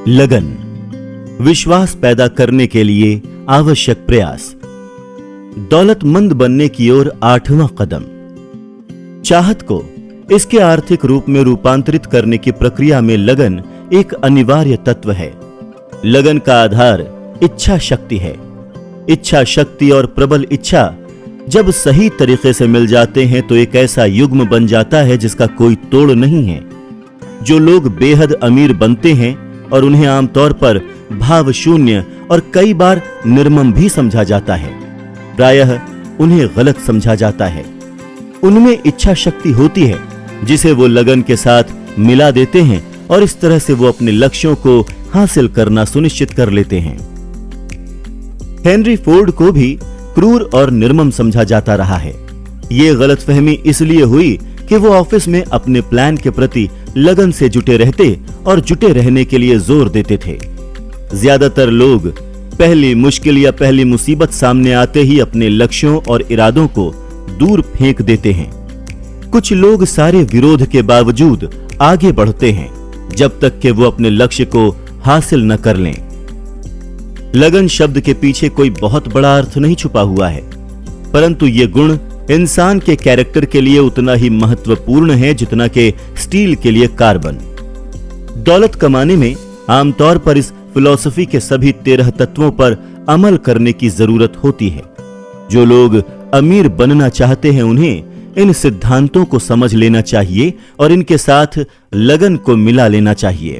लगन, विश्वास पैदा करने के लिए आवश्यक प्रयास। दौलतमंद बनने की ओर 8वां कदम। चाहत को इसके आर्थिक रूप में रूपांतरित करने की प्रक्रिया में लगन एक अनिवार्य तत्व है। लगन का आधार इच्छा शक्ति है। इच्छा शक्ति और प्रबल इच्छा जब सही तरीके से मिल जाते हैं तो एक ऐसा युग्म बन जाता है जिसका कोई तोड़ नहीं है। जो लोग बेहद अमीर बनते हैं और उन्हें आमतौर पर भाव शून्य और कई बार निर्मम भी समझा जाता है, प्रायः उन्हें गलत समझा जाता है। उनमें इच्छा शक्ति होती है जिसे वो लगन के साथ मिला देते हैं और इस तरह से वो अपने लक्ष्यों को हासिल करना सुनिश्चित कर लेते हैं। हेनरी फोर्ड को भी क्रूर और निर्मम समझा जाता रहा है। ये गलतफहमी इसलिए हुई कि वो ऑफिस में अपने प्लान के प्रति लगन से जुटे रहते और जुटे रहने के लिए जोर देते थे। ज्यादातर लोग पहली मुश्किल या पहली मुसीबत सामने आते ही अपने लक्ष्यों और इरादों को दूर फेंक देते हैं। कुछ लोग सारे विरोध के बावजूद आगे बढ़ते हैं जब तक कि वो अपने लक्ष्य को हासिल न कर लें। लगन शब्द के पीछे कोई बहुत बड़ा अर्थ नहीं छुपा हुआ है, परंतु ये गुण इंसान के कैरेक्टर के लिए उतना ही महत्वपूर्ण है जितना कि स्टील के लिए कार्बन। दौलत कमाने में आमतौर पर इस फिलॉसफी के सभी 13 तत्वों पर अमल करने की जरूरत होती है। जो लोग अमीर बनना चाहते हैं उन्हें इन सिद्धांतों को समझ लेना चाहिए और इनके साथ लगन को मिला लेना चाहिए।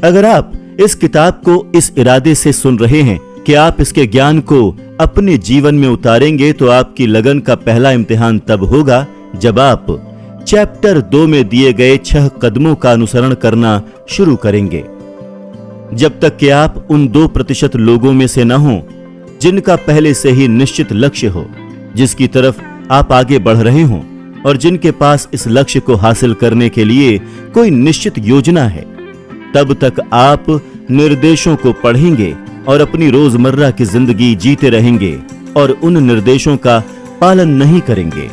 अगर आप इस किताब को इस इरादे से सुन रहे हैं कि आप इसके ज्ञान को अपने जीवन में उतारेंगे तो आपकी लगन का पहला इम्तिहान तब होगा जब आप चैप्टर 2 में दिए गए 6 कदमों का अनुसरण करना शुरू करेंगे। जब तक कि आप उन 2% लोगों में से न हों जिनका पहले से ही निश्चित लक्ष्य हो, जिसकी तरफ आप आगे बढ़ रहे हों और जिनके पास इस लक्ष्य को हासिल करने के लिए कोई निश्चित योजना है, तब तक आप निर्देशों को पढ़ेंगे और अपनी रोजमर्रा की जिंदगी जीते रहेंगे और उन निर्देशों का पालन नहीं करेंगे।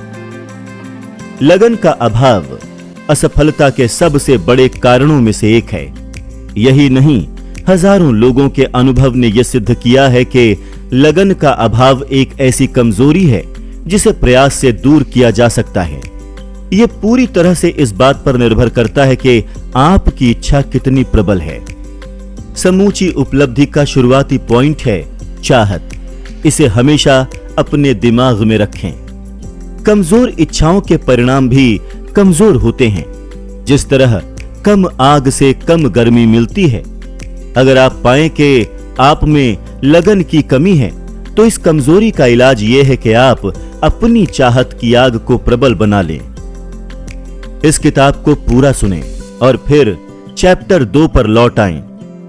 लगन का अभाव असफलता के सबसे बड़े कारणों में से एक है। यही नहीं, हजारों लोगों के अनुभव ने यह सिद्ध किया है कि लगन का अभाव एक ऐसी कमजोरी है जिसे प्रयास से दूर किया जा सकता है। यह पूरी तरह से इस बात पर निर्भर करता है कि आपकी इच्छा कितनी प्रबल है। समूची उपलब्धि का शुरुआती पॉइंट है चाहत। इसे हमेशा अपने दिमाग में रखें। कमजोर इच्छाओं के परिणाम भी कमजोर होते हैं। जिस तरह कम आग से कम गर्मी मिलती है, अगर आप पाएं कि आप में लगन की कमी है तो इस कमजोरी का इलाज यह है कि आप अपनी चाहत की आग को प्रबल बना लें। इस किताब को पूरा सुनें और फिर चैप्टर 2 पर लौट आएं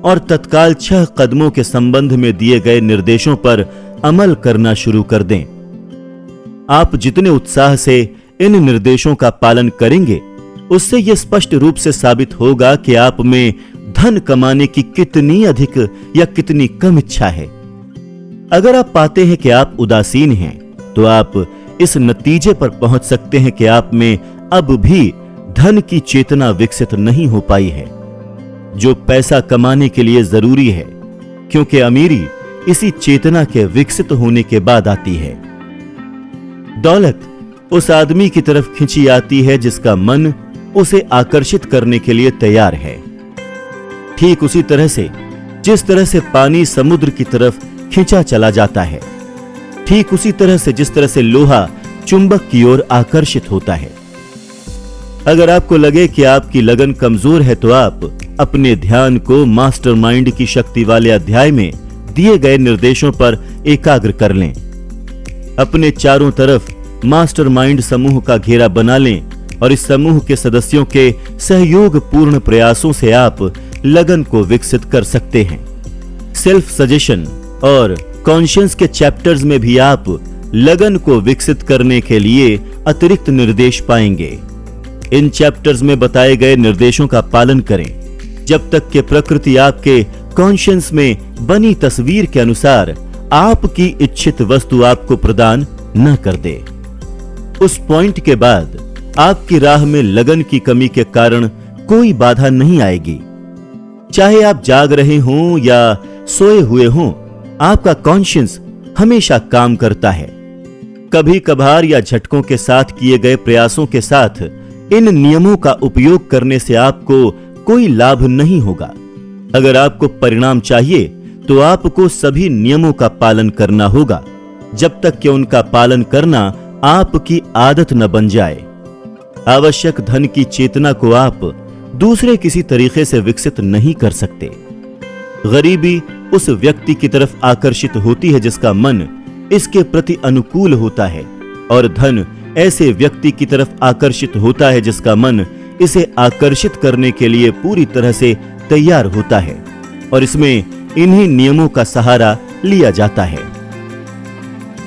और तत्काल 6 कदमों के संबंध में दिए गए निर्देशों पर अमल करना शुरू कर दें। आप जितने उत्साह से इन निर्देशों का पालन करेंगे, उससे यह स्पष्ट रूप से साबित होगा कि आप में धन कमाने की कितनी अधिक या कितनी कम इच्छा है। अगर आप पाते हैं कि आप उदासीन हैं, तो आप इस नतीजे पर पहुंच सकते हैं कि आप में अब भी धन की चेतना विकसित नहीं हो पाई है, जो पैसा कमाने के लिए जरूरी है, क्योंकि अमीरी इसी चेतना के विकसित होने के बाद आती है। दौलत उस आदमी की तरफ खींची आती है जिसका मन उसे आकर्षित करने के लिए तैयार है। ठीक उसी तरह से जिस तरह से पानी समुद्र की तरफ खींचा चला जाता है, ठीक उसी तरह से जिस तरह से लोहा चुंबक की ओर आकर्षित होता है। अगर आपको लगे कि आपकी लगन कमजोर है तो आप अपने ध्यान को मास्टरमाइंड की शक्ति वाले अध्याय में दिए गए निर्देशों पर एकाग्र कर लें। अपने चारों तरफ मास्टरमाइंड समूह का घेरा बना लें और इस समूह के सदस्यों के सहयोग पूर्ण प्रयासों से आप लगन को विकसित कर सकते हैं। सेल्फ सजेशन और कॉन्शियंस के चैप्टर्स में भी आप लगन को विकसित करने के लिए अतिरिक्त निर्देश पाएंगे। इन चैप्टर्स में बताए गए निर्देशों का पालन करें जब तक कि प्रकृति आपके कॉन्शियंस में बनी तस्वीर के अनुसार आपकी इच्छित वस्तु आपको प्रदान न कर दे। उस पॉइंट के बाद आपकी राह में लगन की कमी के कारण कोई बाधा नहीं आएगी। चाहे आप जाग रहे हों या सोए हुए हों, आपका कॉन्शियस हमेशा काम करता है। कभी कभार या झटकों के साथ किए गए प्रयासों के साथ इन नियमों का उपयोग करने से आपको कोई लाभ नहीं होगा। अगर आपको परिणाम चाहिए तो आपको सभी नियमों का पालन करना होगा, जब तक कि उनका पालन करना आपकी आदत न बन जाए। आवश्यक धन की चेतना को आप दूसरे किसी तरीके से विकसित नहीं कर सकते। गरीबी उस व्यक्ति की तरफ आकर्षित होती है जिसका मन इसके प्रति अनुकूल होता है, और धन ऐसे व्यक्ति की तरफ आकर्षित होता है जिसका मन इसे आकर्षित करने के लिए पूरी तरह से तैयार होता है, और इसमें इन्हीं नियमों का सहारा लिया जाता है।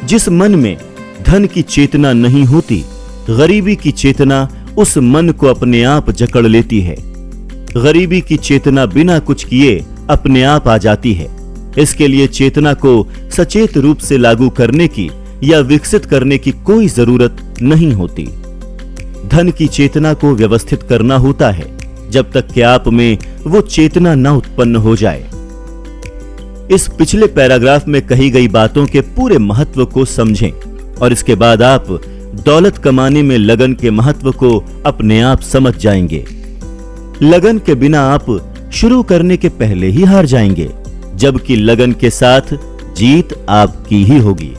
जिस मन में धन की चेतना नहीं होती, गरीबी की चेतना उस मन को अपने आप जकड़ लेती है। गरीबी की चेतना बिना कुछ किए अपने आप आ जाती है। इसके लिए चेतना को सचेत रूप से लागू करने की या विकसित करने की कोई जरूरत नहीं होती। धन की चेतना को व्यवस्थित करना होता है जब तक कि आप में वो चेतना न उत्पन्न हो जाए। इस पिछले पैराग्राफ में कही गई बातों के पूरे महत्व को समझें और इसके बाद आप दौलत कमाने में लगन के महत्व को अपने आप समझ जाएंगे। लगन के बिना आप शुरू करने के पहले ही हार जाएंगे, जबकि लगन के साथ जीत आपकी ही होगी।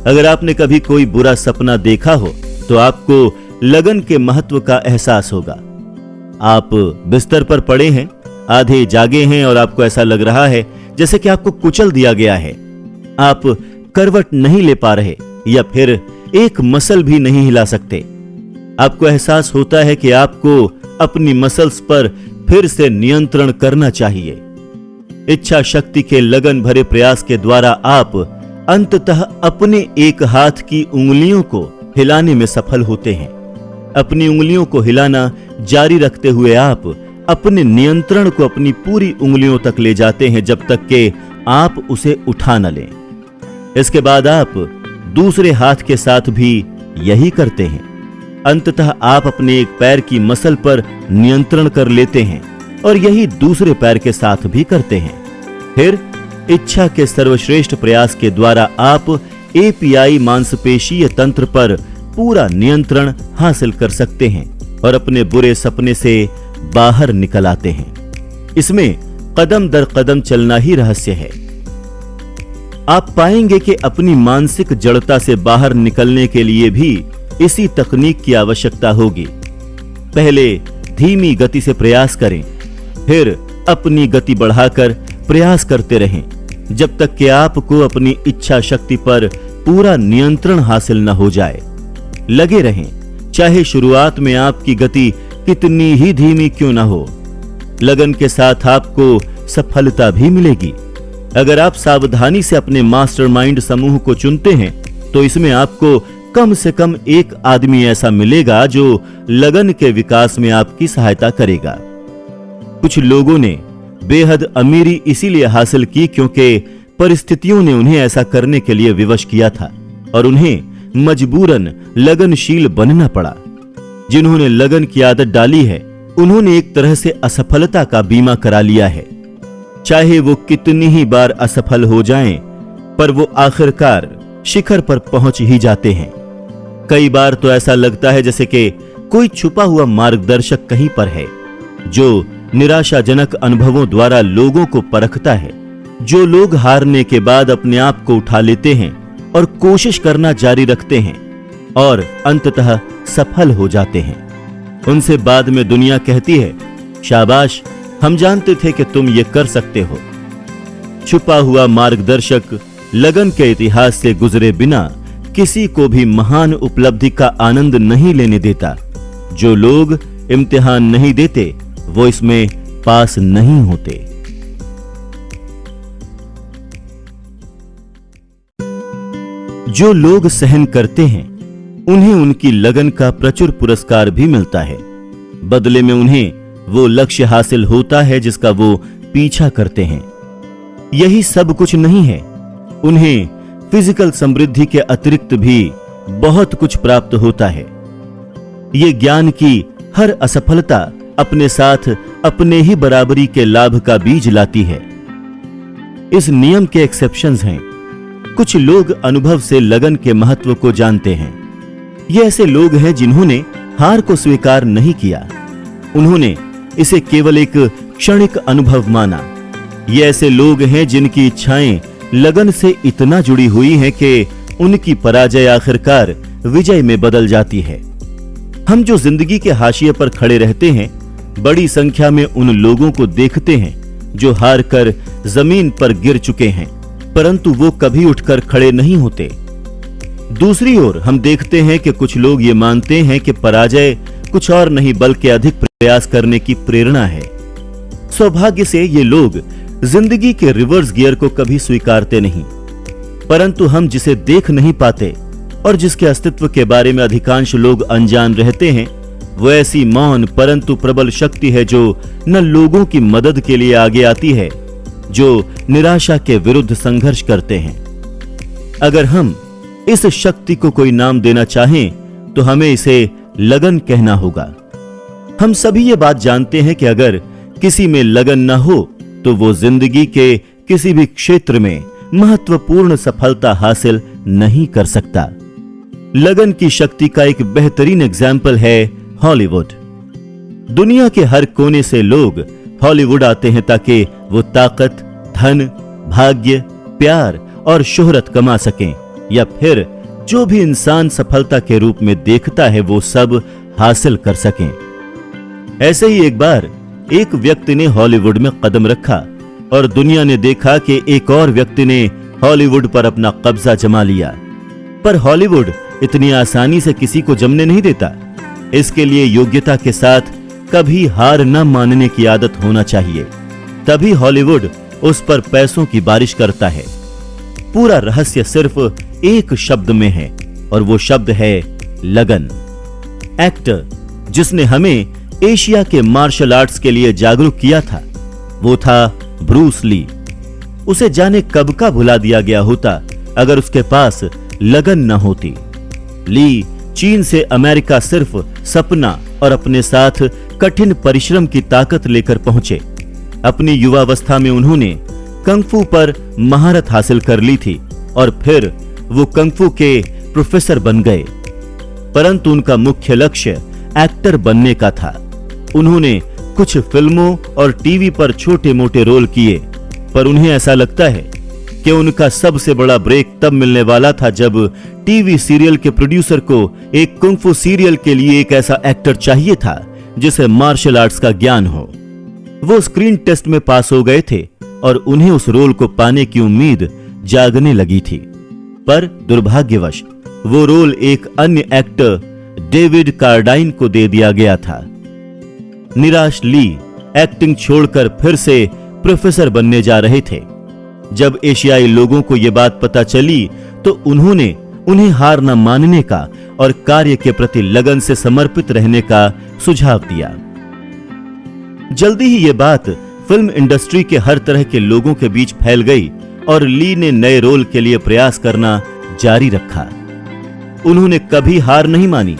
अगर आपने कभी कोई बुरा सपना देखा हो तो आपको लगन के महत्व का एहसास होगा। आप बिस्तर पर पड़े हैं, आधे जागे हैं और आपको ऐसा लग रहा है जैसे कि आपको कुचल दिया गया है। आप करवट नहीं ले पा रहे या फिर एक मसल भी नहीं हिला सकते। आपको एहसास होता है कि आपको अपनी मसल्स पर फिर से नियंत्रण करना चाहिए। इच्छा शक्ति के लगन भरे प्रयास के द्वारा आप अंततः अपने एक हाथ की उंगलियों को हिलाने में सफल होते हैं। अपनी उंगलियों को हिलाना जारी रखते हुए आप अपने नियंत्रण को अपनी पूरी उंगलियों तक ले जाते हैं जब तक कि आप उसे उठा न लें। इसके बाद आप दूसरे हाथ के साथ भी यही करते हैं। अंततः आप अपने एक पैर की मसल पर नियंत्रण कर लेते हैं और यही दूसरे पैर के साथ भी करते हैं। फिर इच्छा के सर्वश्रेष्ठ प्रयास के द्वारा आप एपीआई मांसपेशीय तंत्र पर पूरा नियंत्रण हासिल कर सकते हैं और अपने बुरे सपने से बाहर निकल आते हैं। इसमें कदम दर कदम चलना ही रहस्य है। आप पाएंगे कि अपनी मानसिक जड़ता से बाहर निकलने के लिए भी इसी तकनीक की आवश्यकता होगी। पहले धीमी गति से प्रयास करें, फिर अपनी गति बढ़ाकर प्रयास करते रहें जब तक कि आपको अपनी इच्छा शक्ति पर पूरा नियंत्रण हासिल न हो जाए। लगे रहें, चाहे शुरुआत में आपकी गति कितनी ही धीमी क्यों न हो। लगन के साथ आपको सफलता भी मिलेगी। अगर आप सावधानी से अपने मास्टरमाइंड समूह को चुनते हैं तो इसमें आपको कम से कम एक आदमी ऐसा मिलेगा जो लगन के विकास में आपकी सहायता करेगा। कुछ लोगों ने बेहद अमीरी इसीलिए हासिल की क्योंकि परिस्थितियों ने उन्हें ऐसा करने के लिए विवश किया था और उन्हें मजबूरन लगनशील बनना पड़ा। जिन्होंने लगन की आदत डाली है उन्होंने एक तरह से असफलता का बीमा करा लिया है। चाहे वो कितनी ही बार असफल हो जाएं, पर वो आखिरकार शिखर पर पहुंच ही जाते हैं। कई बार तो ऐसा लगता है जैसे कि कोई छुपा हुआ मार्गदर्शक कहीं पर है जो निराशाजनक अनुभवों द्वारा लोगों को परखता है। जो लोग हारने के बाद अपने आप को उठा लेते हैं और कोशिश करना जारी रखते हैं और अंततः सफल हो जाते हैं, उनसे बाद में दुनिया कहती है, शाबाश, हम जानते थे कि तुम ये कर सकते हो। छुपा हुआ मार्गदर्शक लगन के इतिहास से गुजरे बिना किसी को भी महान उपलब्धि का आनंद नहीं लेने देता। जो लोग इम्तिहान नहीं देते वो इसमें पास नहीं होते। जो लोग सहन करते हैं उन्हें उनकी लगन का प्रचुर पुरस्कार भी मिलता है। बदले में उन्हें वो लक्ष्य हासिल होता है जिसका वो पीछा करते हैं। यही सब कुछ नहीं है, उन्हें फिजिकल समृद्धि के अतिरिक्त भी बहुत कुछ प्राप्त होता है। ये ज्ञान की हर असफलता अपने साथ अपने ही बराबरी के लाभ का बीज लाती है। इस नियम के एक्सेप्शंस हैं। कुछ लोग अनुभव से लगन के महत्व को जानते हैं। ये ऐसे लोग हैं जिन्होंने हार को स्वीकार नहीं किया, उन्होंने इसे केवल एक क्षणिक अनुभव माना। ये ऐसे लोग हैं जिनकी इच्छाएं लगन से इतना जुड़ी हुई हैं कि उनकी पराजय आखिरकार विजय में बदल जाती है। हम जो जिंदगी के हाशिए पर खड़े रहते हैं, बड़ी संख्या में उन लोगों को देखते हैं जो हार कर जमीन पर गिर चुके हैं, परंतु वो कभी उठकर खड़े नहीं होते। दूसरी ओर हम देखते हैं कि कुछ लोग ये मानते हैं कि पराजय कुछ और नहीं बल्कि अधिक प्रयास करने की प्रेरणा है। सौभाग्य से ये लोग जिंदगी के रिवर्स गियर को कभी स्वीकारते नहीं, परंतु हम जिसे देख नहीं पाते और जिसके अस्तित्व के बारे में अधिकांश लोग अनजान रहते हैं, वो ऐसी मौन परंतु प्रबल शक्ति है जो न लोगों की मदद के लिए आगे आती है, जो निराशा के विरुद्ध संघर्ष करते हैं। अगर हम इस शक्ति को कोई नाम देना चाहें तो हमें इसे लगन कहना होगा। हम सभी ये बात जानते हैं कि अगर किसी में लगन न हो तो वो जिंदगी के किसी भी क्षेत्र में महत्वपूर्ण सफलता हासिल नहीं कर सकता। लगन की शक्ति का एक बेहतरीन एग्जाम्पल है हॉलीवुड। दुनिया के हर कोने से लोग हॉलीवुड आते हैं ताकि वो ताकत, धन, भाग्य, प्यार और शोहरत कमा सकें, या फिर जो भी इंसान सफलता के रूप में देखता है वो सब हासिल कर सकें। ऐसे ही एक बार एक व्यक्ति ने हॉलीवुड में कदम रखा और दुनिया ने देखा कि एक और व्यक्ति ने हॉलीवुड पर अपना कब्जा जमा लिया। पर हॉलीवुड इतनी आसानी से किसी को जमने नहीं देता। इसके लिए योग्यता के साथ कभी हार न मानने की आदत होना चाहिए, तभी हॉलीवुड उस पर पैसों की बारिश करता है। पूरा रहस्य सिर्फ एक शब्द में है और वो शब्द है लगन। एक्टर जिसने हमें एशिया के मार्शल आर्ट्स के लिए जागरूक किया था वो था ब्रूस ली। उसे जाने कब का भुला दिया गया होता अगर उसके पास लगन न होती। ली चीन से अमेरिका सिर्फ सपना और अपने साथ कठिन परिश्रम की ताकत लेकर पहुंचे। अपनी युवावस्था में उन्होंने कंगफू पर महारत हासिल कर ली थी और फिर वो कंगफू के प्रोफेसर बन गए, परंतु उनका मुख्य लक्ष्य एक्टर बनने का था। उन्होंने कुछ फिल्मों और टीवी पर छोटे मोटे रोल किए, पर उन्हें ऐसा लगता है कि उनका सबसे बड़ा ब्रेक तब मिलने वाला था जब टीवी सीरियल के प्रोड्यूसर को एक कुंग-फू सीरियल के लिए एक ऐसा एक्टर चाहिए था जिसे मार्शल आर्ट्स का ज्ञान हो। वो स्क्रीन टेस्ट में पास हो गए थे और उन्हें उस रोल को पाने की उम्मीद जागने लगी थी, पर दुर्भाग्यवश वो रोल एक अन्य एक्टर डेविड कार्डाइन को दे दिया गया था। निराश ली एक्टिंग छोड़कर फिर से प्रोफेसर बनने जा रहे थे। जब एशियाई लोगों को यह बात पता चली तो उन्होंने उन्हें हार न मानने का और कार्य के प्रति लगन से समर्पित रहने का सुझाव दिया। जल्दी ही यह बात फिल्म इंडस्ट्री के हर तरह के लोगों के बीच फैल गई और ली ने नए रोल के लिए प्रयास करना जारी रखा। उन्होंने कभी हार नहीं मानी।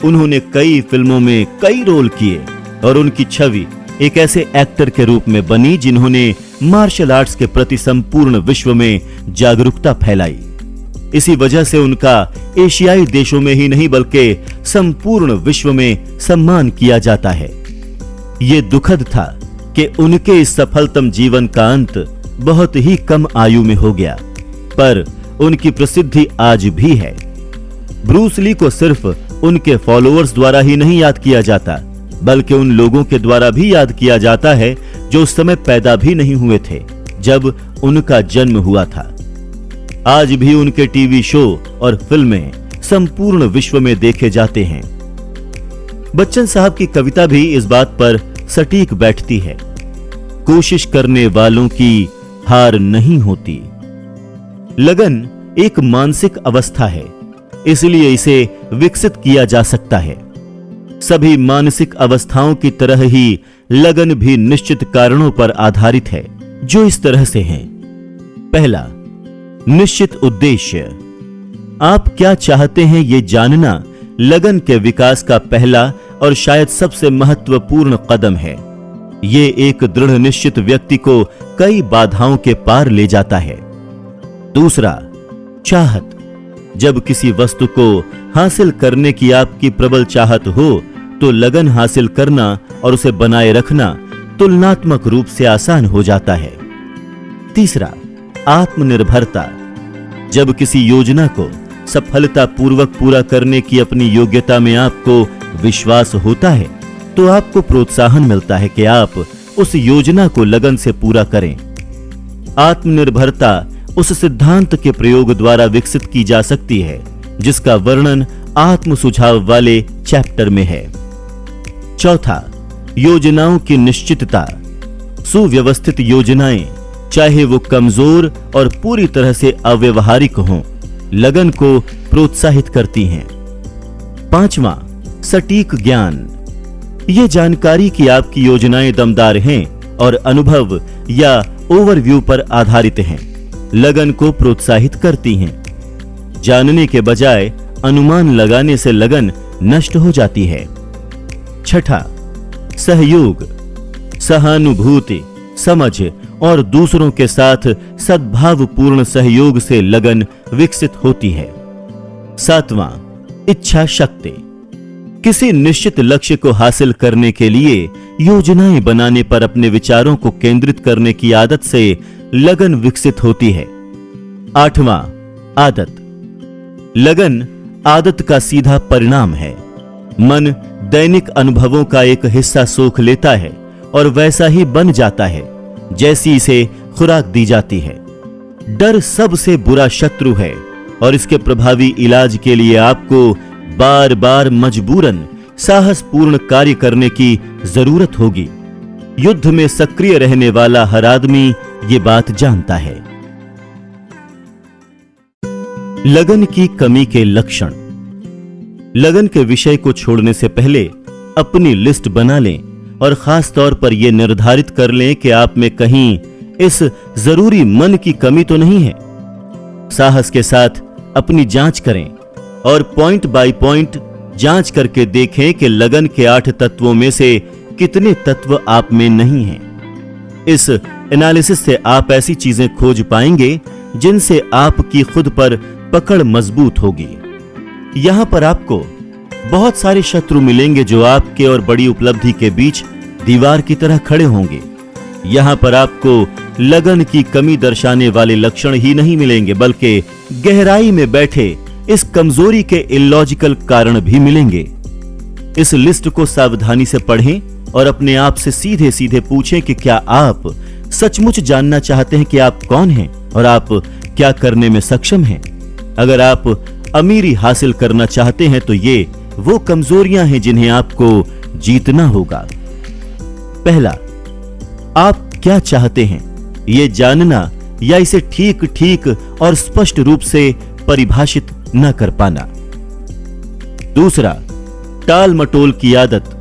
उन्होंने कई फिल्मों में कई रोल किए और उनकी छवि एक ऐसे एक्टर के रूप में बनी जिन्होंने मार्शल आर्ट्स के प्रति संपूर्ण विश्व में जागरूकता फैलाई। इसी वजह से उनका एशियाई देशों में ही नहीं बल्कि संपूर्ण विश्व में सम्मान किया जाता है। ये दुखद था कि उनके इस सफलतम जीवन का अंत बहुत ही कम आयु में हो गया, पर उनकी प्रसिद्धि आज भी है। ब्रूस ली को सिर्फ उनके फॉलोअर्स द्वारा ही नहीं याद किया जाता, बल्कि उन लोगों के द्वारा भी याद किया जाता है जो उस समय पैदा भी नहीं हुए थे जब उनका जन्म हुआ था। आज भी उनके टीवी शो और फिल्में संपूर्ण विश्व में देखे जाते हैं। बच्चन साहब की कविता भी इस बात पर सटीक बैठती है। कोशिश करने वालों की हार नहीं होती। लगन एक मानसिक अवस्था है, इसलिए इसे विकसित किया जा सकता है। सभी मानसिक अवस्थाओं की तरह ही लगन भी निश्चित कारणों पर आधारित है, जो इस तरह से हैं। पहला, निश्चित उद्देश्य। आप क्या चाहते हैं ये जानना लगन के विकास का पहला और शायद सबसे महत्वपूर्ण कदम है। ये एक दृढ़ निश्चित व्यक्ति को कई बाधाओं के पार ले जाता है। दूसरा, चाहत। जब किसी वस्तु को हासिल करने की आपकी प्रबल चाहत हो तो लगन हासिल करना और उसे बनाए रखना तुलनात्मक रूप से आसान हो जाता है। तीसरा, आत्मनिर्भरता। जब किसी योजना को सफलतापूर्वक पूरा करने की अपनी योग्यता में आपको विश्वास होता है तो आपको प्रोत्साहन मिलता है कि आप उस योजना को लगन से पूरा करें। आत्मनिर्भरता उस सिद्धांत के प्रयोग द्वारा विकसित की जा सकती है जिसका वर्णन आत्म सुझाव वाले चैप्टर में है। चौथा, योजनाओं की निश्चितता। सुव्यवस्थित योजनाएं, चाहे वो कमजोर और पूरी तरह से अव्यवहारिक हों, लगन को प्रोत्साहित करती हैं। पांचवां, सटीक ज्ञान। यह जानकारी कि आपकी योजनाएं दमदार हैं और अनुभव या ओवरव्यू पर आधारित हैं, लगन को प्रोत्साहित करती हैं। जानने के बजाय अनुमान लगाने से लगन नष्ट हो जाती है। छठा, सहयोग। सहानुभूति, समझ और दूसरों के साथ सद्भावपूर्ण सहयोग से लगन विकसित होती है। सातवां, इच्छा शक्ति। किसी निश्चित लक्ष्य को हासिल करने के लिए योजनाएं बनाने पर अपने विचारों को केंद्रित करने की आदत से लगन विकसित होती है। आठवां, आदत। लगन आदत का सीधा परिणाम है। मन दैनिक अनुभवों का एक हिस्सा सोख लेता है और वैसा ही बन जाता है जैसी इसे खुराक दी जाती है। डर सबसे बुरा शत्रु है और इसके प्रभावी इलाज के लिए आपको बार बार मजबूरन साहसपूर्ण कार्य करने की जरूरत होगी। युद्ध में सक्रिय रहने वाला हर आदमी ये बात जानता है। लगन की कमी के लक्षण। लगन के विषय को छोड़ने से पहले अपनी लिस्ट बना लें और खास तौर पर यह निर्धारित कर लें कि आप में कहीं इस जरूरी मन की कमी तो नहीं है। साहस के साथ अपनी जांच करें और पॉइंट बाय पॉइंट जांच करके देखें कि लगन के 8 तत्वों में से कितने तत्व आप में नहीं हैं। इस एनालिसिस से आप ऐसी चीजें खोज पाएंगे जिनसे आपकी खुद पर पकड़ मजबूत होगी। यहां पर आपको बहुत सारे शत्रु मिलेंगे जो आपके और बड़ी उपलब्धि के बीच दीवार की तरह खड़े होंगे। यहां पर आपको लगन की कमी दर्शाने वाले लक्षण ही नहीं मिलेंगे बल्कि गहराई में बैठे इस कमजोरी के इलॉजिकल कारण भी मिलेंगे। इस लिस्ट को सावधानी से पढ़ें और अपने आप से सीधे सीधे पूछें कि क्या आप सचमुच जानना चाहते हैं कि आप कौन हैं और आप क्या करने में सक्षम हैं। अगर आप अमीरी हासिल करना चाहते हैं तो ये वो कमजोरियां हैं जिन्हें आपको जीतना होगा। पहला, आप क्या चाहते हैं ये जानना या इसे ठीक ठीक और स्पष्ट रूप से परिभाषित न कर पाना। दूसरा, टाल मटोल की आदत,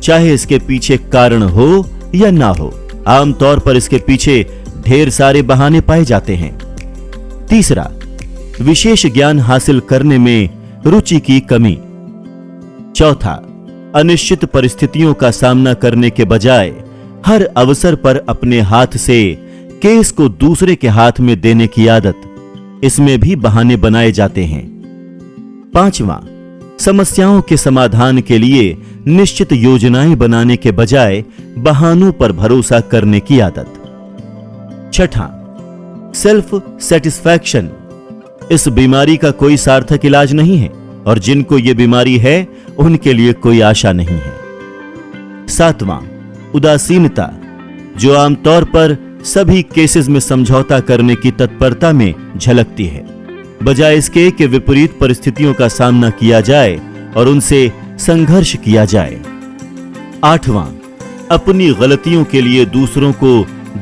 चाहे इसके पीछे कारण हो या ना हो, आमतौर पर इसके पीछे ढेर सारे बहाने पाए जाते हैं। तीसरा, विशेष ज्ञान हासिल करने में रुचि की कमी। चौथा, अनिश्चित परिस्थितियों का सामना करने के बजाय हर अवसर पर अपने हाथ से केस को दूसरे के हाथ में देने की आदत, इसमें भी बहाने बनाए जाते हैं। पांचवां, समस्याओं के समाधान के लिए निश्चित योजनाएं बनाने के बजाय बहानों पर भरोसा करने की आदत। छठा, सेल्फ सेटिस्फैक्शन। इस बीमारी का कोई सार्थक इलाज नहीं है और जिनको यह बीमारी है उनके लिए कोई आशा नहीं है। सातवां, उदासीनता, जो आमतौर पर सभी केसेस में समझौता करने की तत्परता में झलकती है बजाय इसके कि विपरीत परिस्थितियों का सामना किया जाए और उनसे संघर्ष किया जाए। आठवां, अपनी गलतियों के लिए दूसरों को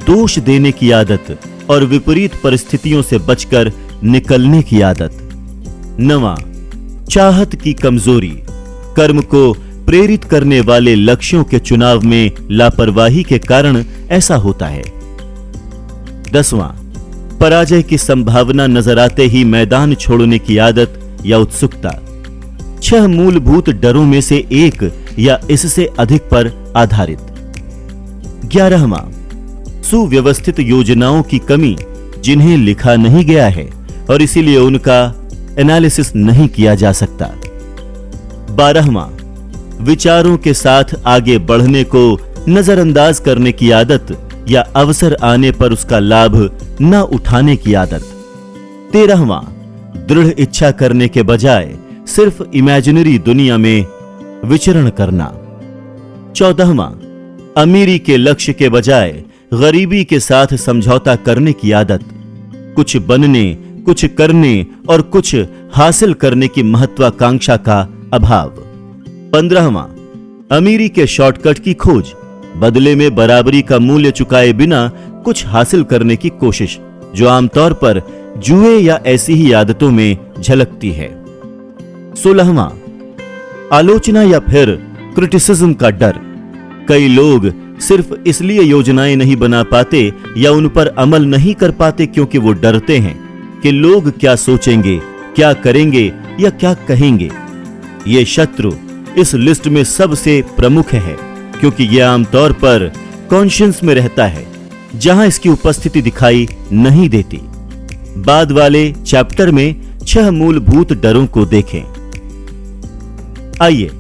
दोष देने की आदत और विपरीत परिस्थितियों से बचकर निकलने की आदत। नवां, चाहत की कमजोरी, कर्म को प्रेरित करने वाले लक्ष्यों के चुनाव में लापरवाही के कारण ऐसा होता है। 10वां, पराजय की संभावना नजर आते ही मैदान छोड़ने की आदत या उत्सुकता। 6 मूलभूत डरों में से एक या इससे अधिक पर आधारित। 11वां, सुव्यवस्थित योजनाओं की कमी जिन्हें लिखा नहीं गया है और इसीलिए उनका एनालिसिस नहीं किया जा सकता। 12वां, विचारों के साथ आगे बढ़ने को नजरअंदाज करने की आदत या अवसर आने पर उसका लाभ न उठाने की आदत। 13वां, दृढ़ इच्छा करने के बजाय सिर्फ इमेजिनरी दुनिया में विचरण करना। 14वां, अमीरी के लक्ष्य के बजाय गरीबी के साथ समझौता करने की आदत। कुछ बनने, कुछ करने और कुछ हासिल करने की महत्वाकांक्षा का अभाव। 15वां, अमीरी के शॉर्टकट की खोज, बदले में बराबरी का मूल्य चुकाए बिना कुछ हासिल करने की कोशिश, जो आमतौर पर जुए या ऐसी ही आदतों में झलकती है। 16वां, आलोचना या फिर क्रिटिसिज्म का डर। कई लोग सिर्फ इसलिए योजनाएं नहीं बना पाते या उन पर अमल नहीं कर पाते क्योंकि वो डरते हैं कि लोग क्या सोचेंगे, क्या करेंगे या क्या कहेंगे। ये शत्रु इस लिस्ट में सबसे प्रमुख है क्योंकि यह आमतौर पर कॉन्शियंस में रहता है जहां इसकी उपस्थिति दिखाई नहीं देती। बाद वाले चैप्टर में 6 मूलभूत डरों को देखें। आइए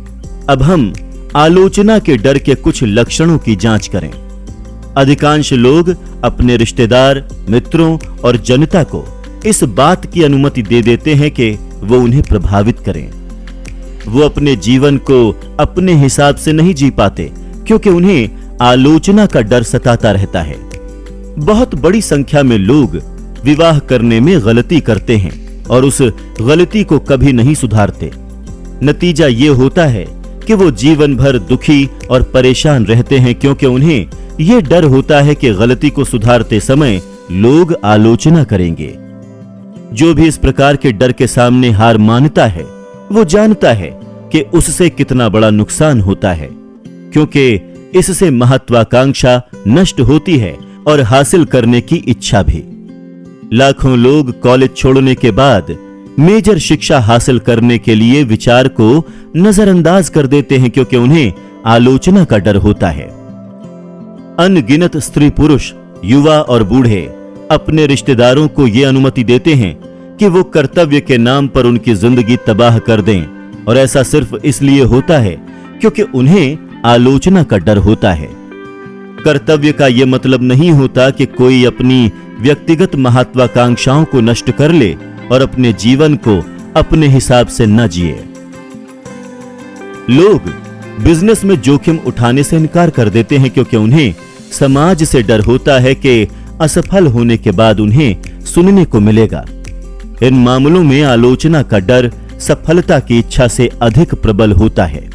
अब हम आलोचना के डर के कुछ लक्षणों की जांच करें। अधिकांश लोग अपने रिश्तेदार, मित्रों और जनता को इस बात की अनुमति दे देते हैं कि वो उन्हें प्रभावित करें। वो अपने जीवन को अपने हिसाब से नहीं जी पाते क्योंकि उन्हें आलोचना का डर सताता रहता है। बहुत बड़ी संख्या में लोग विवाह करने में गलती करते हैं और उस गलती को कभी नहीं सुधारते। नतीजा ये होता है कि वो जीवन भर दुखी और परेशान रहते हैं क्योंकि उन्हें यह डर होता है कि गलती को सुधारते समय लोग आलोचना करेंगे। जो भी इस प्रकार के डर के सामने हार मानता है वो जानता है कि उससे कितना बड़ा नुकसान होता है, क्योंकि इससे महत्वाकांक्षा नष्ट होती है और हासिल करने की इच्छा भी। लाखों लोग कॉलेज छोड़ने के बाद मेजर शिक्षा हासिल करने के लिए विचार को नजरअंदाज कर देते हैं क्योंकि उन्हें आलोचना का डर होता है। अनगिनत स्त्री पुरुष, युवा और बूढ़े अपने रिश्तेदारों को यह अनुमति देते हैं कि वो कर्तव्य के नाम पर उनकी जिंदगी तबाह कर दें, और ऐसा सिर्फ इसलिए होता है क्योंकि उन्हें आलोचना का डर होता है। कर्तव्य का यह मतलब नहीं होता कि कोई अपनी व्यक्तिगत महत्वाकांक्षाओं को नष्ट कर ले और अपने जीवन को अपने हिसाब से न जिए। लोग बिजनेस में जोखिम उठाने से इनकार कर देते हैं क्योंकि उन्हें समाज से डर होता है कि असफल होने के बाद उन्हें सुनने को मिलेगा। इन मामलों में आलोचना का डर सफलता की इच्छा से अधिक प्रबल होता है।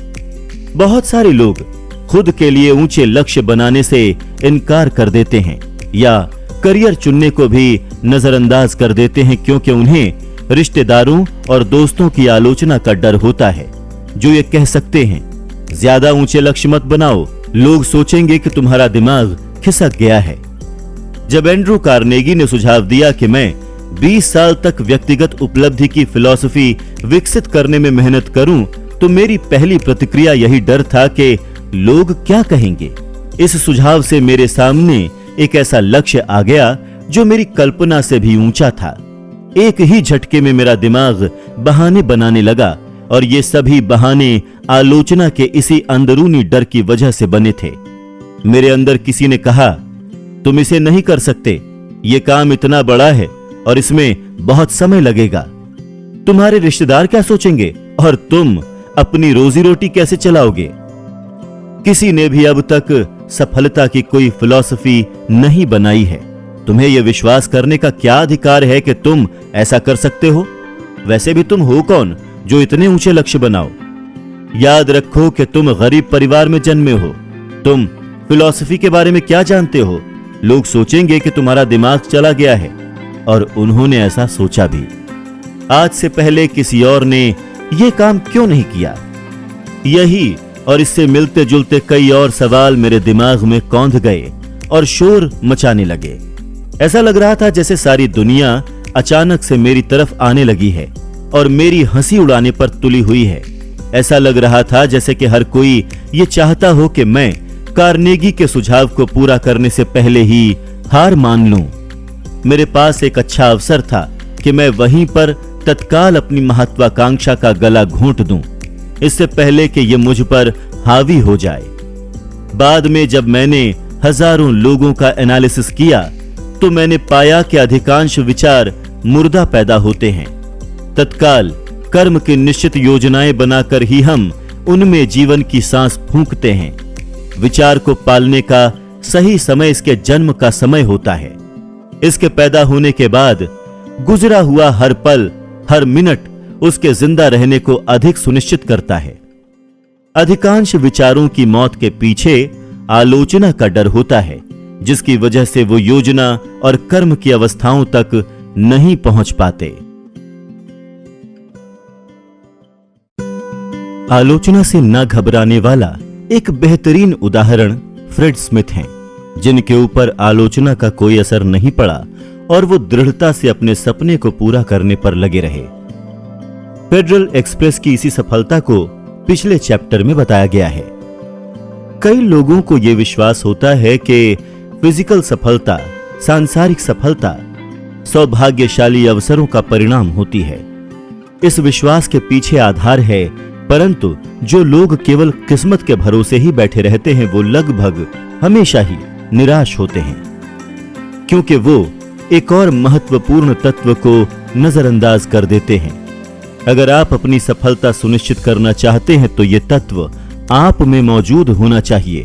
बहुत सारे लोग खुद के लिए ऊंचे लक्ष्य बनाने से इनकार कर देते हैं या करियर चुनने को भी नजरअंदाज कर देते हैं क्योंकि उन्हें रिश्तेदारों और दोस्तों की आलोचना का डर होता है, जो ये कह सकते हैं, ज्यादा ऊंचे लक्ष्य मत बनाओ, लोग सोचेंगे कि तुम्हारा दिमाग खिसक गया है। जब एंड्रू कार्नेगी ने सुझाव दिया कि मैं 20 साल तक व्यक्तिगत उपलब्धि की फिलॉसफी विकसित करने में मेहनत करूं, तो मेरी पहली प्रतिक्रिया यही डर था कि लोग क्या कहेंगे। इस सुझाव से मेरे सामने एक ऐसा लक्ष्य आ गया जो मेरी कल्पना से भी ऊंचा था। एक ही झटके में मेरा दिमाग बहाने बनाने लगा और ये सभी बहाने आलोचना के इसी अंदरूनी डर की वजह से बने थे। मेरे अंदर किसी ने कहा, तुम इसे नहीं कर सकते, ये काम इतना बड़ा है और इसमें बहुत समय लगेगा। तुम्हारे रिश्तेदार क्या सोचेंगे और तुम अपनी रोजी रोटी कैसे चलाओगे? किसी ने भी अब तक सफलता की कोई फिलॉसफी नहीं बनाई है। तुम्हें यह विश्वास करने का क्या अधिकार है कि तुम ऐसा कर सकते हो? वैसे भी तुम हो कौन जो इतने ऊंचे लक्ष्य बनाओ? याद रखो कि तुम गरीब परिवार में जन्मे हो। तुम फिलॉसफी के बारे में क्या जानते हो? लोग सोचेंगे कि तुम्हारा दिमाग चला गया है, और उन्होंने ऐसा सोचा भी। आज से पहले किसी और ने यह काम क्यों नहीं किया? यही और इससे मिलते जुलते कई और सवाल मेरे दिमाग में कौंध गए और शोर मचाने लगे। ऐसा लग रहा था जैसे सारी दुनिया अचानक से मेरी तरफ आने लगी है और मेरी हंसी उड़ाने पर तुली हुई है। ऐसा लग रहा था जैसे कि हर कोई ये चाहता हो कि मैं कार्नेगी के सुझाव को पूरा करने से पहले ही हार मान लूं। मेरे पास एक अच्छा अवसर था कि मैं वहीं पर तत्काल अपनी महत्वाकांक्षा का गला घोंट दूं, इससे पहले कि यह मुझ पर हावी हो जाए। बाद में जब मैंने हजारों लोगों का एनालिसिस किया तो मैंने पाया कि अधिकांश विचार मुर्दा पैदा होते हैं। तत्काल कर्म की निश्चित योजनाएं बनाकर ही हम उनमें जीवन की सांस फूंकते हैं। विचार को पालने का सही समय इसके जन्म का समय होता है। इसके पैदा होने के बाद गुजरा हुआ हर पल, हर मिनट उसके जिंदा रहने को अधिक सुनिश्चित करता है। अधिकांश विचारों की मौत के पीछे आलोचना का डर होता है, जिसकी वजह से वो योजना और कर्म की अवस्थाओं तक नहीं पहुंच पाते। आलोचना से न घबराने वाला एक बेहतरीन उदाहरण फ्रेड स्मिथ हैं, जिनके ऊपर आलोचना का कोई असर नहीं पड़ा और वो दृढ़ता से अपने सपने को पूरा करने पर लगे रहे। फेडरल एक्सप्रेस की इसी सफलता को पिछले चैप्टर में बताया गया है। कई लोगों को यह विश्वास होता है कि फिजिकल सफलता, सांसारिक सफलता सौभाग्यशाली अवसरों का परिणाम होती है। इस विश्वास के पीछे आधार है, परंतु जो लोग केवल किस्मत के भरोसे ही बैठे रहते हैं वो लगभग हमेशा ही निराश होते हैं, क्योंकि वो एक और महत्वपूर्ण तत्व को नजरअंदाज कर देते हैं। अगर आप अपनी सफलता सुनिश्चित करना चाहते हैं तो यह तत्व आप में मौजूद होना चाहिए।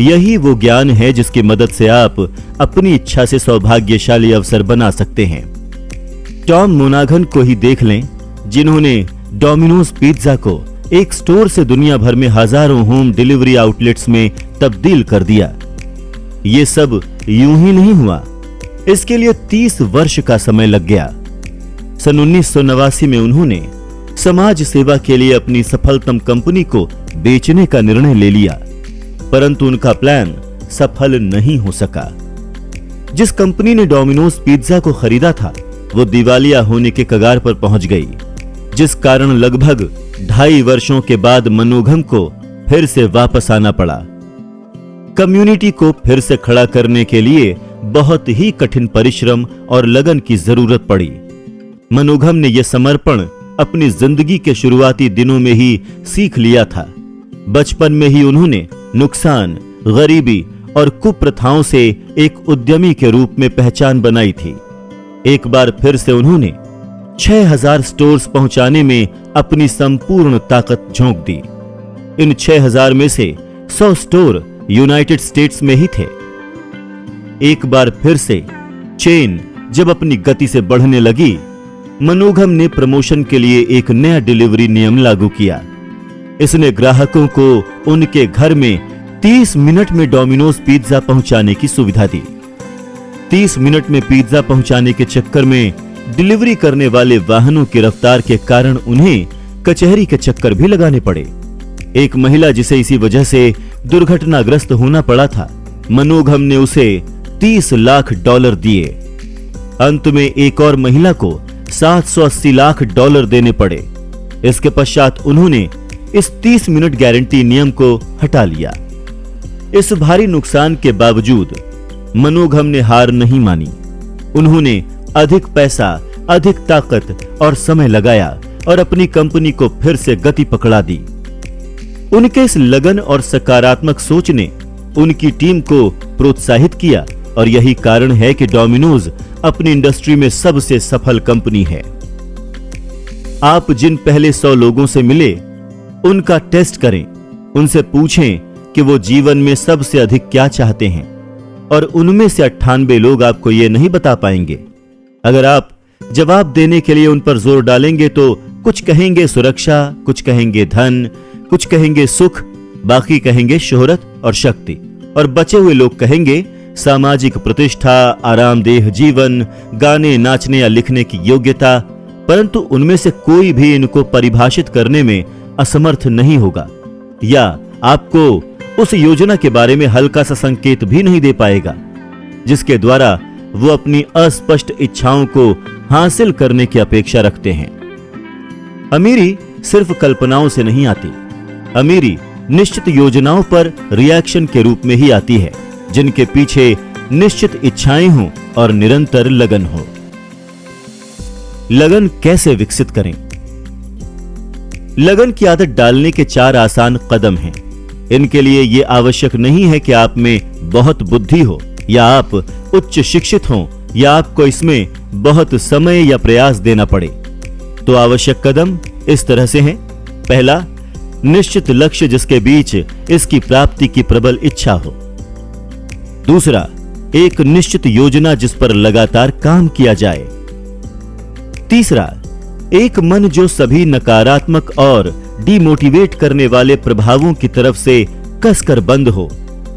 यही वो ज्ञान है जिसकी मदद से आप अपनी इच्छा से सौभाग्यशाली अवसर बना सकते हैं। टॉम मोनागन को ही देख लें, जिन्होंने डोमिनोज पिज्जा को एक स्टोर से दुनिया भर में हजारों होम डिलीवरी आउटलेट्स में तब्दील कर दिया। ये सब यूं ही नहीं हुआ, इसके लिए 30 वर्ष का समय लग गया। सन 1989 में उन्होंने समाज सेवा के लिए अपनी सफलतम कंपनी को बेचने का निर्णय ले लिया, परंतु उनका प्लान सफल नहीं हो सका। जिस कंपनी ने डोमिनोज पिज्जा को खरीदा था वो दिवालिया होने के कगार पर पहुंच गई, जिस कारण लगभग 2.5 वर्षों के बाद मनोघम को फिर से वापस आना पड़ा। कम्युनिटी को फिर से खड़ा करने के लिए बहुत ही कठिन परिश्रम और लगन की जरूरत पड़ी। मनोघम ने यह समर्पण अपनी जिंदगी के शुरुआती दिनों में ही सीख लिया था। बचपन में ही उन्होंने नुकसान, गरीबी और कुप्रथाओं से एक उद्यमी के रूप में पहचान बनाई थी। एक बार फिर से उन्होंने 6000 स्टोर्स पहुंचाने में अपनी संपूर्ण ताकत झोंक दी। इन 6000 में से 100 स्टोर यूनाइटेड स्टेट्स में ही थे। एक बार फिर से चेन जब अपनी गति से बढ़ने लगी, मनोघम ने प्रमोशन के लिए एक नया डिलीवरी नियम लागू किया। इसने ग्राहकों को उनके घर में 30 मिनट में डोमिनोज पिज्जा पहुंचाने की सुविधा दी। 30 मिनट में पिज्जा पहुंचाने के चक्कर में डिलीवरी करने वाले वाहनों की रफ्तार के कारण उन्हें कचहरी के चक्कर भी लगाने पड़े। एक महिला जिसे इसी वजह से दुर्घटनाग्रस्त होना पड़ा था, मनोघम ने उसे $30 लाख दिए। अंत में एक और महिला को $780 लाख देने पड़े। इसके पश्चात उन्होंने इस 30 मिनट गारंटी नियम को हटा लिया। इस भारी नुकसान के बावजूद मनोघम ने हार नहीं मानी। उन्होंने अधिक पैसा, अधिक ताकत और समय लगाया और अपनी कंपनी को फिर से गति पकड़ा दी। उनके इस लगन और सकारात्मक सोच ने उनकी टीम को प्रोत्साहित किया और यही कारण है कि डोमिनोज अपनी इंडस्ट्री में सबसे सफल कंपनी है। आप जिन पहले 100 लोगों से मिले उनका टेस्ट करें, उनसे पूछें कि वो जीवन में सबसे अधिक क्या चाहते हैं, और उनमें से 98 लोग आपको ये नहीं बता पाएंगे। अगर आप जवाब देने के लिए उन पर जोर डालेंगे तो कुछ कहेंगे सुरक्षा, कुछ कहेंगे धन, कुछ कहेंगे सुख, बाकी कहेंगे शोहरत और शक्ति, और बचे हुए लोग कहेंगे सामाजिक प्रतिष्ठा, आरामदेह जीवन, गाने, नाचने या लिखने की योग्यता। परंतु उनमें से कोई भी इनको परिभाषित करने में असमर्थ नहीं होगा, या आपको उस योजना के बारे में हल्का सा संकेत भी नहीं दे पाएगा जिसके द्वारा वो अपनी अस्पष्ट इच्छाओं को हासिल करने की अपेक्षा रखते हैं। अमीरी सिर्फ कल्पनाओं से नहीं आती, अमीरी निश्चित योजनाओं पर रिएक्शन के रूप में ही आती है, जिनके पीछे निश्चित इच्छाएं हों और निरंतर लगन हो। लगन कैसे विकसित करें? लगन की आदत डालने के 4 आसान कदम हैं। इनके लिए यह आवश्यक नहीं है कि आप में बहुत बुद्धि हो या आप उच्च शिक्षित हों या आपको इसमें बहुत समय या प्रयास देना पड़े। तो आवश्यक कदम इस तरह से हैं। पहला, निश्चित लक्ष्य जिसके बीच इसकी प्राप्ति की प्रबल इच्छा हो। दूसरा, एक निश्चित योजना जिस पर लगातार काम किया जाए। तीसरा, एक मन जो सभी नकारात्मक और डिमोटिवेट करने वाले प्रभावों की तरफ से कसकर बंद हो,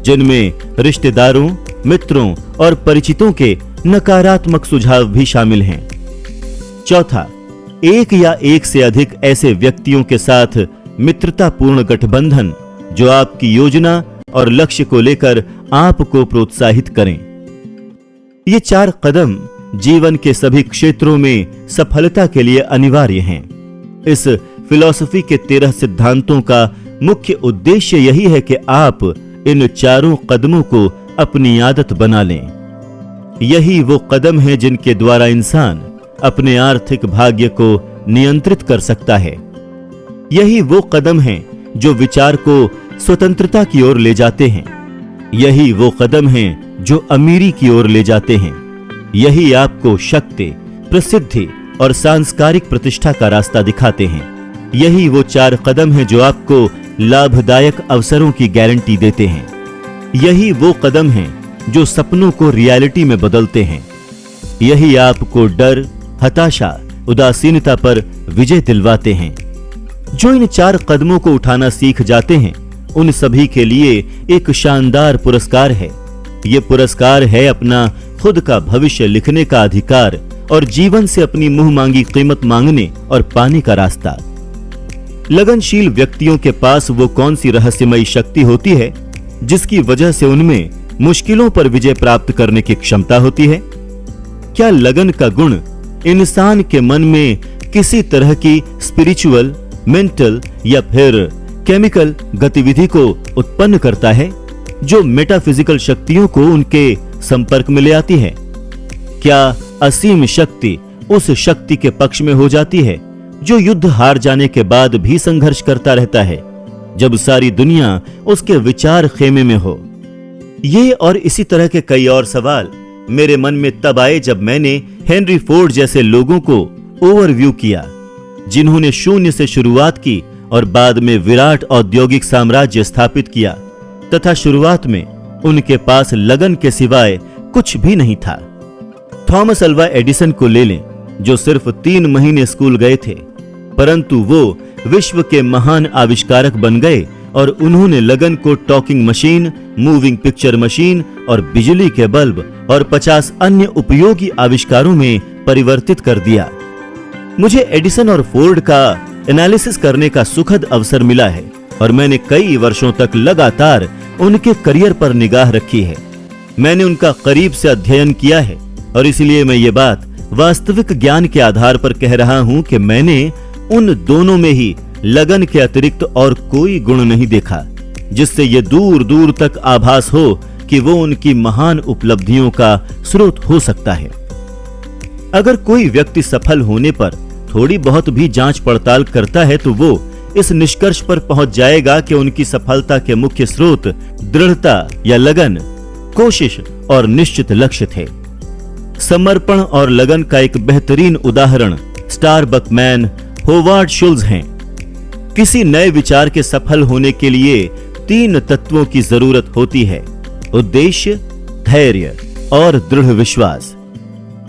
जिनमें रिश्तेदारों, मित्रों और परिचितों के नकारात्मक सुझाव भी शामिल हैं। चौथा, एक या एक से अधिक ऐसे व्यक्तियों के साथ मित्रतापूर्ण गठबंधन जो आपकी योजना और लक्ष्य को लेकर आपको प्रोत्साहित करें। ये 4 कदम जीवन के सभी क्षेत्रों में सफलता के लिए अनिवार्य हैं। इस फिलॉसफी के 13 सिद्धांतों का मुख्य उद्देश्य यही है कि आप इन 4 कदमों को अपनी आदत बना लें। यही वो कदम है जिनके द्वारा इंसान अपने आर्थिक भाग्य को नियंत्रित कर सकता है। यही वो कदम हैं जो विचार को स्वतंत्रता की ओर ले जाते हैं। यही वो कदम हैं जो अमीरी की ओर ले जाते हैं। यही आपको शक्ति, प्रसिद्धि और सांस्कारिक प्रतिष्ठा का रास्ता दिखाते हैं। यही वो 4 कदम हैं जो आपको लाभदायक अवसरों की गारंटी देते हैं। यही वो कदम हैं जो सपनों को रियलिटी में बदलते हैं। यही आपको डर, हताशा, उदासीनता पर विजय दिलवाते हैं। जो इन 4 कदमों को उठाना सीख जाते हैं, उन सभी के लिए एक शानदार पुरस्कार है। यह पुरस्कार है अपना खुद का भविष्य लिखने का अधिकार और जीवन से अपनी मुंह मांगी कीमत मांगने और पाने का रास्ता। लगनशील व्यक्तियों के पास वो कौन सी रहस्यमयी शक्ति होती है जिसकी वजह से उनमें मुश्किलों पर विजय प्राप्त करने की क्षमता होती है? क्या लगन का गुण इंसान के मन में किसी तरह की स्पिरिचुअल, मेंटल या फिर केमिकल गतिविधि को उत्पन्न करता है जो मेटाफिजिकल शक्तियों को उनके संपर्क में ले आती है? क्या असीम शक्ति उस शक्ति के पक्ष में हो जाती है जो युद्ध हार जाने के बाद भी संघर्ष करता रहता है जब सारी दुनिया उसके विचार खेमे में हो? ये और इसी तरह के कई और सवाल मेरे मन में तब आए जब मैंने हेनरी फोर्ड जैसे लोगों को ओवरव्यू किया, जिन्होंने शून्य से शुरुआत की और बाद में विराट औद्योगिक साम्राज्य स्थापित किया, तथा शुरुआत में उनके पास लगन के सिवाय कुछ भी नहीं था। थॉमस अल्वा एडिसन को ले लें, जो सिर्फ 3 महीने स्कूल गए थे, परंतु वो विश्व के महान आविष्कारक बन गए और उन्होंने लगन को talking machine, moving picture machine और बिजली के बल्ब और 50 अन्य उपयोगी आविष्कारों में परिवर्तित कर दिया। मुझे एडिसन और फोर्ड का एनालिसिस करने का सुखद अवसर मिला है और मैंने कई वर्षों तक लगातार उनके करियर पर निगाह रखी है। मैंने उनका करीब से अध्ययन किया है और इसलिए मैं ये बात वास्तविक ज्ञान के आधार पर कह रहा हूं कि मैंने उन दोनों में ही लगन के अतिरिक्त और कोई गुण नहीं देखा जिससे ये दूर दूर तक आभास हो कि वो उनकी महान उपलब्धियों का स्रोत हो सकता है। अगर कोई व्यक्ति सफल होने पर थोड़ी बहुत भी जांच पड़ताल करता है तो वो इस निष्कर्ष पर पहुंच जाएगा कि उनकी सफलता के मुख्य स्रोत दृढ़ता या लगन, कोशिश और निश्चित लक्ष्य थे। समर्पण और लगन का एक बेहतरीन उदाहरण स्टारबक मैन होवार्ड शुल्ज हैं। किसी नए विचार के सफल होने के लिए 3 तत्वों की जरूरत होती है: उद्देश्य, धैर्य और दृढ़ विश्वास।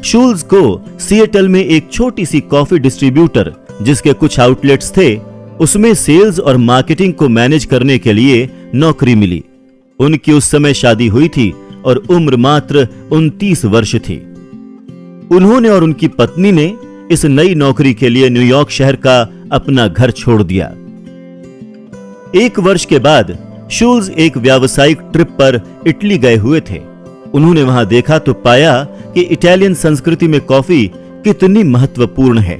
शुल्ज को सिएटल में एक छोटी सी कॉफी डिस्ट्रीब्यूटर, जिसके कुछ आउटलेट्स थे, उसमें सेल्स और मार्केटिंग को मैनेज करने के लिए नौकरी मिली। उनकी उस समय शादी हुई थी और उम्र मात्र 29 वर्ष थी। उन्होंने और उनकी पत्नी ने इस नई नौकरी के लिए न्यूयॉर्क शहर का अपना घर छोड़ दिया। 1 वर्ष के बाद शुल्ज एक व्यावसायिक ट्रिप पर इटली गए हुए थे। उन्होंने वहां देखा तो पाया कि इटालियन संस्कृति में कॉफी कितनी महत्वपूर्ण है।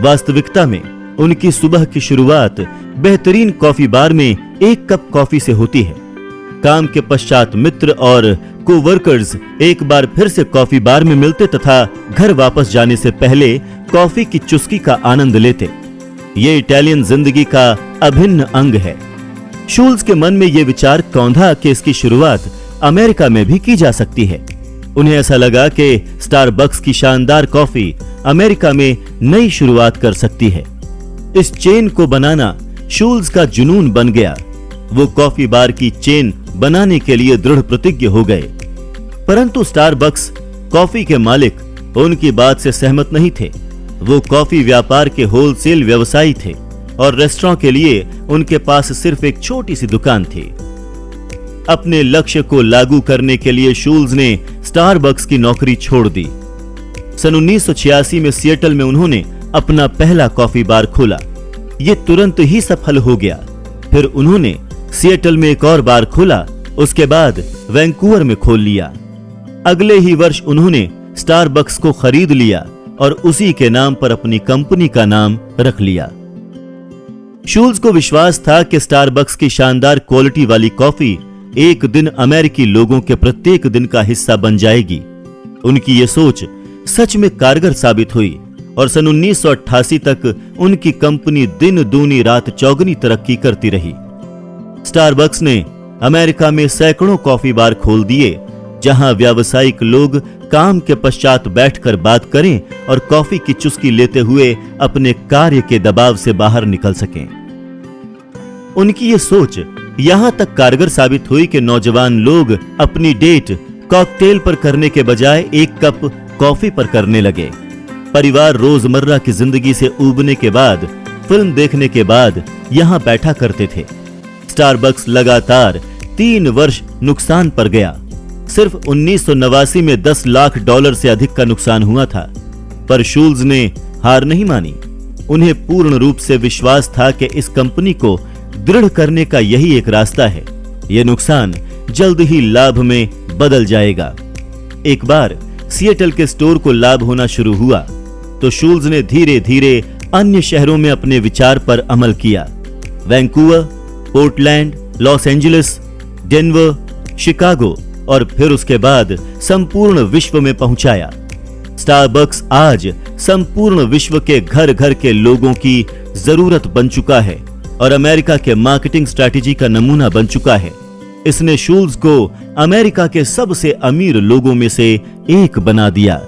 वास्तविकता में उनकी सुबह की शुरुआत बेहतरीन कॉफी बार में 1 कप कॉफी से होती है। काम के पश्चात मित्र और कोवर्कर्स एक बार फिर से कॉफी बार में मिलते तथा घर वापस जाने से पहले कॉफी की चुस्की का आनंद लेते। ये इटालियन जिंदगी का अभिन्न अंग है। शूल्स के मन में यह विचार कौंधा कि इसकी शुरुआत अमेरिका में भी की जा सकती है। उन्हें ऐसा लगा कि स्टारबक्स की शानदार कॉफी अमेरिका में नई शुरुआत कर सकती है। इस चेन को बनाना शूल्स का जुनून बन गया। वो कॉफी बार की चेन बनाने के लिए दृढ़ प्रतिज्ञ हो गए। परंतु स्टारबक्स कॉफी के मालिक उनकी बात से सहमत नहीं थे। वो कॉफी व्यापार के होलसेल व्यवसायी थे और रेस्टोरेंट के लिए उनके पास सिर्फ एक छोटी सी दुकान थी। अपने लक्ष्य को लागू करने के लिए शूल्स ने स्टारबक्स की नौकरी छोड़ दी। सन 1986 में सिएटल में उन्होंने अपना पहला कॉफी बार खोला। यह तुरंत ही सफल हो गया। फिर उन्होंने सिएटल में एक और बार खोला, उसके बाद वैंकूवर में खोल लिया। अगले ही वर्ष उन्होंने स्टारबक्स को खरीद लिया और उसी के नाम पर अपनी कंपनी का नाम रख लिया। शूल्स को विश्वास था कि स्टारबक्स की शानदार क्वालिटी वाली कॉफी एक दिन अमेरिकी लोगों के प्रत्येक दिन का हिस्सा बन जाएगी। उनकी यह सोच सच में कारगर साबित हुई और सन 1988 तक उनकी कंपनी दिन दूनी रात चौगनी तरक्की करती रही। स्टारबक्स ने अमेरिका में सैकड़ों कॉफी बार खोल दिए, जहां व्यावसायिक लोग काम के पश्चात बैठकर बात करें और कॉफी की चुस्की लेते हुए अपने कार्य के दबाव से बाहर निकल सकें। उनकी ये सोच यहां तक कारगर साबित हुई कि नौजवान लोग अपनी डेट कॉकटेल पर करने के बजाय 1 कप कॉफी पर करने लगे। परिवार रोजमर्रा की जिंदगी से ऊबने के बाद, फिल्म देखने के बाद यहां बैठा करते थे। स्टारबक्स लगातार 3 वर्ष नुकसान पर गया। सिर्फ 1989 में $10 लाख से अधिक का नुकसान हुआ था। पर शूल्स ने हार नहीं मानी। उन्हें पूर्ण रूप से विश्वास था कि इस कंपनी को दृढ़ करने का यही एक रास्ता है। यह नुकसान जल्द ही लाभ में बदल जाएगा। एक बार सिएटल के स्टोर को लाभ होना शुरू हुआ तो शूल्स ने धीरे धीरे अन्य शहरों में अपने विचार पर अमल किया। Vancouver, Portland, Los Angeles, Denver, Chicago और फिर उसके बाद संपूर्ण विश्व में पहुंचाया। स्टारबक्स आज संपूर्ण विश्व के घर घर के लोगों की जरूरत बन चुका है और अमेरिका के मार्केटिंग स्ट्रैटेजी का नमूना बन चुका है। इसने शूल्स को अमेरिका के सबसे अमीर लोगों में से एक बना दिया।